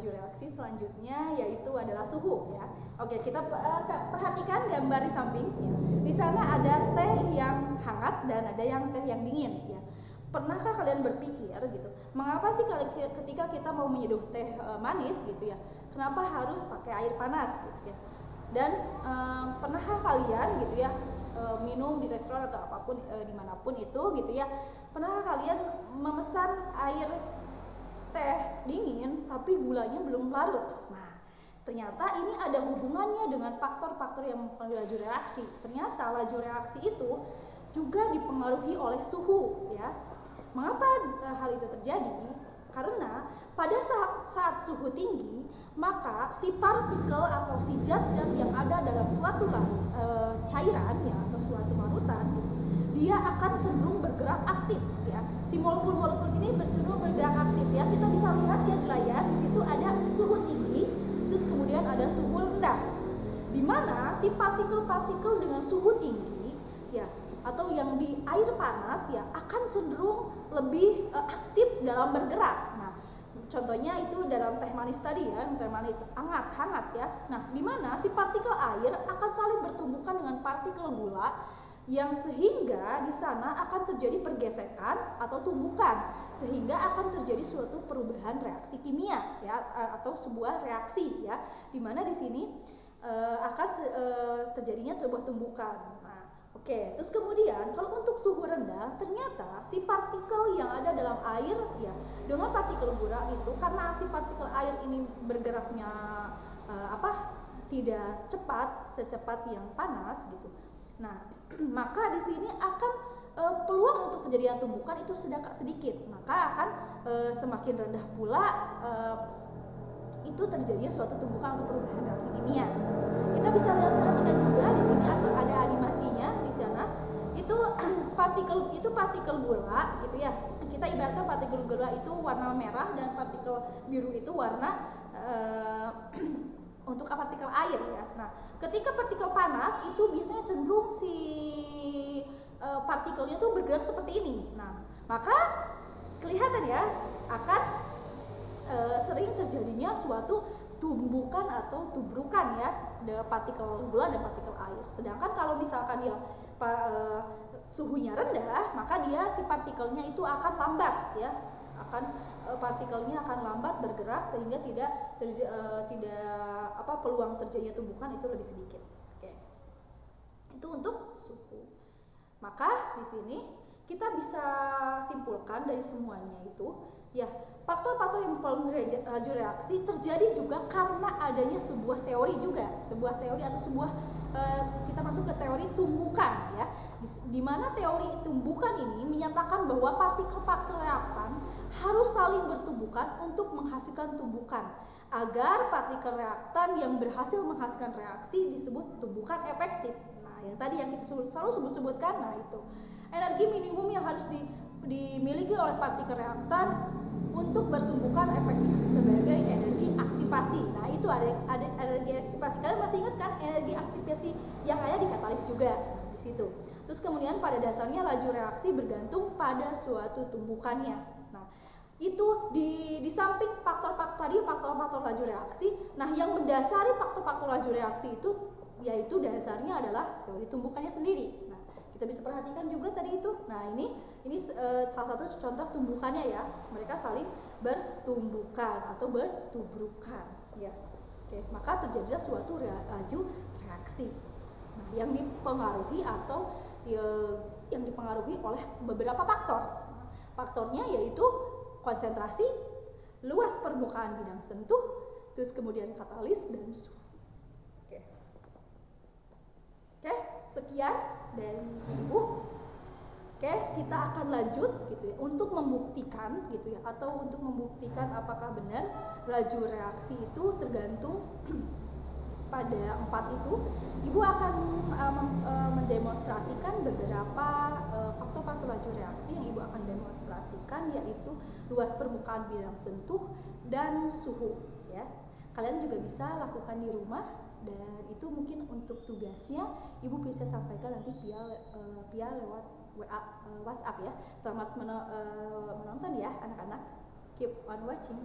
laju reaksi selanjutnya yaitu adalah suhu ya. Oke, kita perhatikan gambar di samping ya. Di sana ada teh yang hangat dan ada yang teh yang dingin ya. Pernahkah kalian berpikir gitu, mengapa sih ketika kita mau menyeduh teh manis gitu ya, kenapa harus pakai air panas gitu ya? Dan pernahkah kalian gitu ya minum di restoran atau apapun dimanapun itu gitu ya, pernahkah kalian memesan air teh dingin tapi gulanya belum larut? Nah, ternyata ini ada hubungannya dengan faktor-faktor yang mempengaruhi laju reaksi. Ternyata laju reaksi itu juga dipengaruhi oleh suhu ya. Mengapa hal itu terjadi? Karena pada saat suhu tinggi, maka si partikel atau si zat-zat yang ada dalam suatu cairan ya atau suatu larutan, dia akan cenderung bergerak aktif ya. Si molekul-molekul ini cenderung bergerak aktif ya. Kita bisa lihat ya di layar, di situ ada suhu tinggi, terus kemudian ada suhu rendah. Di mana si partikel-partikel dengan suhu tinggi ya atau yang di air panas ya akan cenderung lebih aktif dalam bergerak. Nah, contohnya itu dalam teh manis tadi ya, teh manis hangat ya. Nah, di mana si partikel air akan saling bertumbukan dengan partikel gula yang sehingga di sana akan terjadi pergesekan atau tumbukan sehingga akan terjadi suatu perubahan reaksi kimia ya atau sebuah reaksi ya, di mana di sini akan terjadinya sebuah tumbukan. Oke, terus kemudian kalau untuk suhu rendah, ternyata si partikel yang ada dalam air ya dengan partikel gula itu, karena si partikel air ini bergeraknya tidak secepat yang panas gitu. Nah, maka di sini akan peluang untuk kejadian tumbukan itu sedikit, maka akan semakin rendah pula itu terjadinya suatu tumbukan atau perubahan reaksi kimia. Kita bisa perhatikan juga di sini atau ada animasinya di sana. Itu partikel gula gitu ya. Kita ibaratkan partikel gula itu warna merah dan partikel biru itu warna untuk partikel air ya. Nah, ketika partikel panas itu biasanya cenderung si partikelnya tuh bergerak seperti ini. Nah, maka kelihatan ya akan sering terjadinya suatu tumbukan atau tubrukan ya partikel gula dan partikel air. Sedangkan kalau misalkan dia suhunya rendah, maka dia si partikelnya itu akan lambat ya, partikelnya akan lambat bergerak sehingga peluang terjadinya tumbukan itu lebih sedikit. Oke. Itu untuk suhu. Maka di sini kita bisa simpulkan dari semuanya itu ya, faktor-faktor yang mempengaruhi laju reaksi terjadi juga karena adanya sebuah teori atau sebuah kita masuk ke teori tumbukan ya, di mana teori tumbukan ini menyatakan bahwa partikel-partikel reaktan harus saling bertumbukan untuk menghasilkan tumbukan, agar partikel reaktan yang berhasil menghasilkan reaksi disebut tumbukan efektif. Nah, yang tadi yang kita selalu sebutkan, nah itu energi minimum yang harus dimiliki oleh partikel reaktan untuk bertumbukan efektif sebagai energi aktivasi. Nah, itu ada energi aktivasi. Kalian masih ingat kan energi aktivasi yang ada di katalis juga di situ. Terus kemudian pada dasarnya laju reaksi bergantung pada suatu tumbukannya. Nah, itu di samping faktor-faktor laju reaksi, nah yang mendasari faktor-faktor laju reaksi itu yaitu dasarnya adalah teori tumbukannya sendiri. Nah, kita bisa perhatikan juga tadi itu. Nah, ini salah satu contoh tumbukannya ya. Mereka saling bertumbukan atau bertubrukan ya. Oke, maka terjadilah suatu laju reaksi. Nah, yang dipengaruhi oleh beberapa faktor. Faktornya yaitu konsentrasi, luas permukaan bidang sentuh, terus kemudian katalis dan suhu. Oke, sekian dari Ibu. Oke, kita akan lanjut gitu ya untuk membuktikan gitu ya, atau untuk membuktikan apakah benar laju reaksi itu tergantung pada 4 itu. Ibu akan mendemonstrasikan beberapa faktor-faktor laju reaksi yang Ibu akan demonstrasikan, yaitu luas permukaan bidang sentuh dan suhu ya. Kalian juga bisa lakukan di rumah, dan itu mungkin untuk tugasnya Ibu bisa sampaikan nanti via lewat WA, WhatsApp ya. Selamat menonton ya anak-anak. Keep on watching.